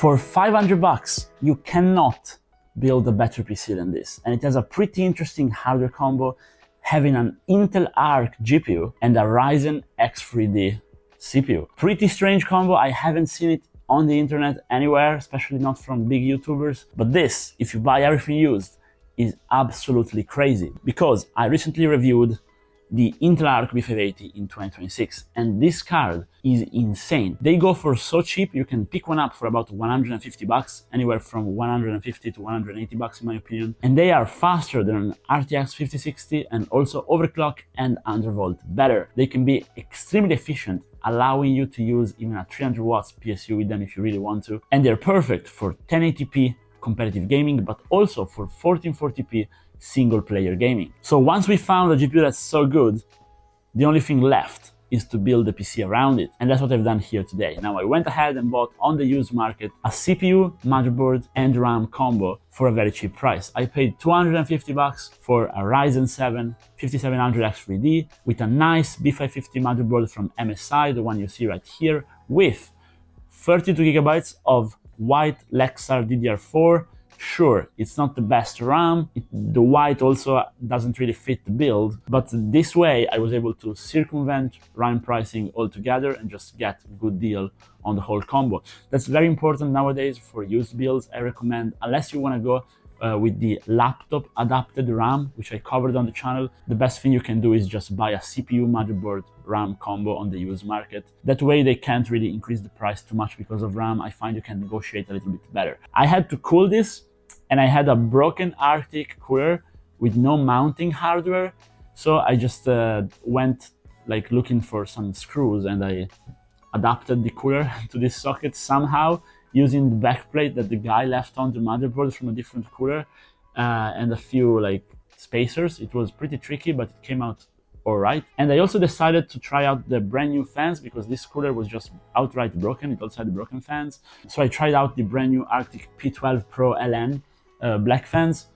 For 500 bucks, you cannot build a better PC than this. And it has a pretty interesting hardware combo, having an Intel Arc GPU and a Ryzen X3D CPU. Pretty strange combo. I haven't seen it on the internet anywhere, especially not from big YouTubers. But this, if you buy everything used, is absolutely crazy, because I recently reviewed the Intel Arc B580 in 2026, and this card is insane. They go for so cheap, you can pick one up for about 150 bucks, anywhere from 150 to 180 bucks in my opinion. And they are faster than an RTX 5060 and also overclock and undervolt better. They can be extremely efficient, allowing you to use even a 300 watts PSU with them if you really want to. And they're perfect for 1080p competitive gaming, but also for 1440p single player gaming. So once we found a GPU that's so good, the only thing left is to build the PC around it. And that's what I've done here today. Now I went ahead and bought on the used market a CPU, motherboard and RAM combo for a very cheap price. I paid 250 bucks for a Ryzen 7 5700 X3D with a nice B550 motherboard from MSI, the one you see right here, with 32 gigabytes of white Lexar DDR4. Sure, it's not the best RAM, the white also doesn't really fit the build, but this way I was able to circumvent RAM pricing altogether and just get a good deal on the whole combo. That's very important nowadays for used builds. I recommend, unless you want to go with the laptop adapted RAM, which I covered on the channel, the best thing you can do is just buy a CPU motherboard RAM combo on the used market. That way they can't really increase the price too much because of RAM. I find you can negotiate a little bit better. I had to cool this, and I had a broken Arctic cooler with no mounting hardware, so I just went like looking for some screws, and I adapted the cooler to this socket somehow using the backplate that the guy left on the motherboard from a different cooler and a few like spacers. It was pretty tricky, but it came out all right. And I also decided to try out the brand new fans, because this cooler was just outright broken. It also had broken fans. So I tried out the brand new Arctic P12 Pro LN black fans.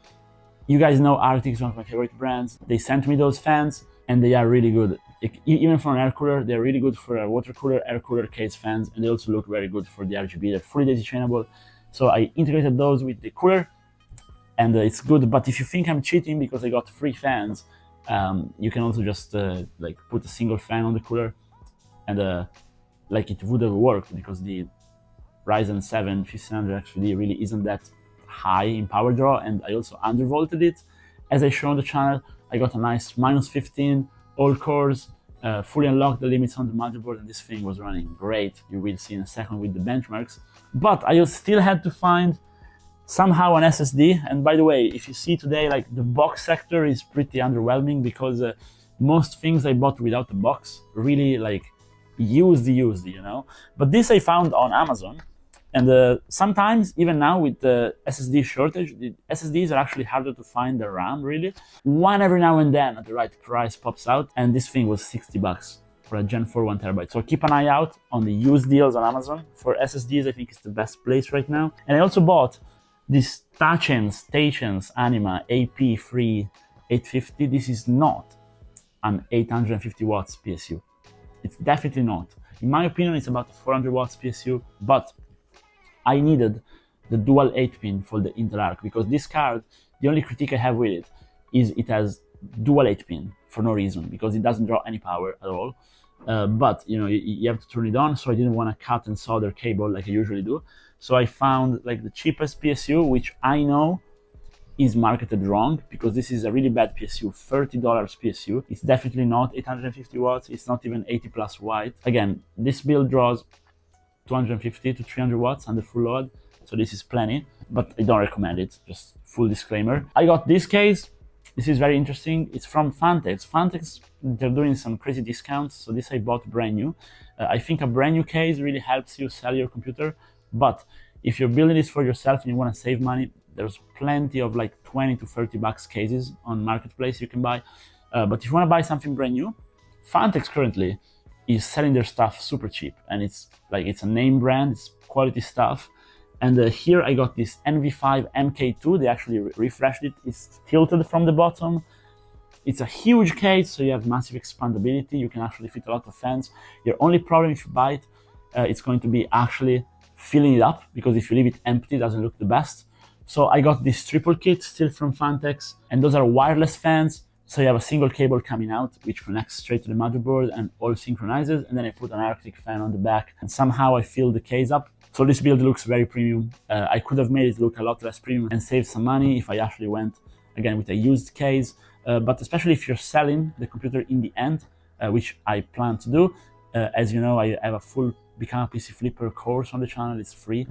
You guys know Arctic is one of my favorite brands. They sent me those fans and they are really good. Even for an air cooler, they're really good for a water cooler, air cooler case fans, and they also look very good for the RGB. They're fully daisy chainable. So I integrated those with the cooler, and it's good. But if you think I'm cheating because I got free fans, you can also just like put a single fan on the cooler, and like it would have worked, because the Ryzen 7 5700 X3D really isn't that high in power draw, and I also undervolted it. As I show on the channel, I got a nice -15 all cores, fully unlocked the limits on the motherboard, and this thing was running great. You will see in a second with the benchmarks. But I still had to find somehow an SSD. And by the way, if you see today, like the box sector is pretty underwhelming, because most things I bought without the box really like used, you know. But this I found on Amazon. And sometimes, even now with the SSD shortage, the SSDs are actually harder to find than RAM, really. One every now and then at the right price pops out, and this thing was 60 bucks for a Gen 4 1 terabyte. So keep an eye out on the used deals on Amazon. For SSDs, I think it's the best place right now. And I also bought this Stations Anima AP3 850. This is not an 850 watts PSU. It's definitely not. In my opinion, it's about a 400 watts PSU, but I needed the dual 8-pin for the Intel Arc, because this card, the only critique I have with it is it has dual 8-pin for no reason, because it doesn't draw any power at all. But you know, you have to turn it on, so I didn't want to cut and solder cable like I usually do. So I found like the cheapest PSU, which I know is marketed wrong, because this is a really bad PSU, $30 PSU. It's definitely not 850 watts. It's not even 80 plus white. Again, this build draws 250 to 300 watts under full load, so this is plenty, but I don't recommend it, just full disclaimer. I got this case. This is very interesting. It's from Phanteks. Phanteks, they're doing some crazy discounts, so this I bought brand new. I think a brand new case really helps you sell your computer, but if you're building this for yourself and you want to save money, there's plenty of like 20 to 30 bucks cases on Marketplace you can buy. But if you want to buy something brand new, Phanteks currently is selling their stuff super cheap, and it's a name brand, it's quality stuff. And here I got this NV5 MK2. They actually refreshed it. It's tilted from the bottom. It's a huge case, so you have massive expandability. You can actually fit a lot of fans. Your only problem if you buy it, it's going to be actually filling it up, because if you leave it empty, it doesn't look the best. So I got this triple kit still from Phanteks, and those are wireless fans. So you have a single cable coming out, which connects straight to the motherboard and all synchronizes. And then I put an Arctic fan on the back, and somehow I fill the case up. So this build looks very premium. I could have made it look a lot less premium and saved some money if I actually went, again, with a used case. But especially if you're selling the computer in the end, which I plan to do. As you know, I have a full Become a PC Flipper course on the channel. It's free.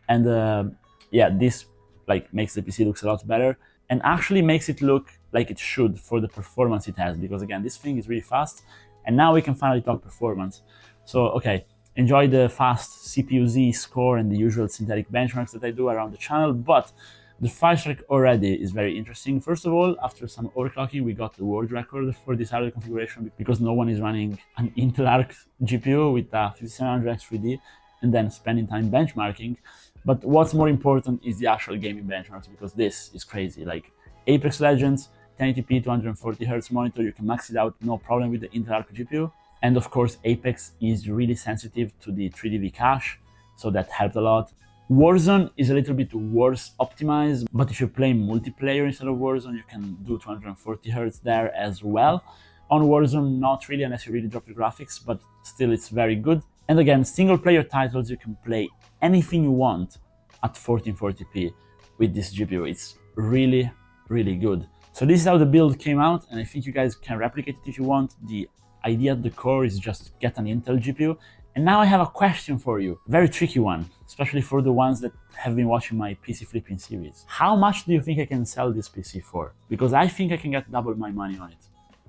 And yeah, this like makes the PC looks a lot better, and actually makes it look like it should for the performance it has, because again, this thing is really fast, and now we can finally talk performance. So okay, enjoy the fast CPU-Z score and the usual synthetic benchmarks that I do around the channel, but the Firestrike already is very interesting. First of all, after some overclocking, we got the world record for this hardware configuration, because no one is running an Intel Arc GPU with a 5700 X3D and then spending time benchmarking. But what's more important is the actual gaming benchmarks, because this is crazy. Like Apex Legends, 1080p 240Hz monitor, you can max it out, no problem with the Intel Arc GPU. And of course, Apex is really sensitive to the 3dV cache, so that helped a lot. Warzone is a little bit worse optimized, but if you play multiplayer instead of Warzone, you can do 240Hz there as well. On Warzone, not really, unless you really drop the graphics, but still it's very good. And again, single player titles, you can play anything you want at 1440p with this GPU. It's really, really good. So this is how the build came out, and I think you guys can replicate it if you want. The idea at the core is just get an Intel GPU. And now I have a question for you, very tricky one, especially for the ones that have been watching my PC flipping series. How much do you think I can sell this PC for? Because I think I can get double my money on it,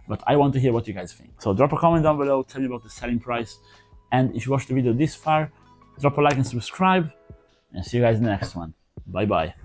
but I want to hear what you guys think. So drop a comment down below, tell me about the selling price. And if you watched the video this far, drop a like and subscribe, and see you guys in the next one. Bye bye.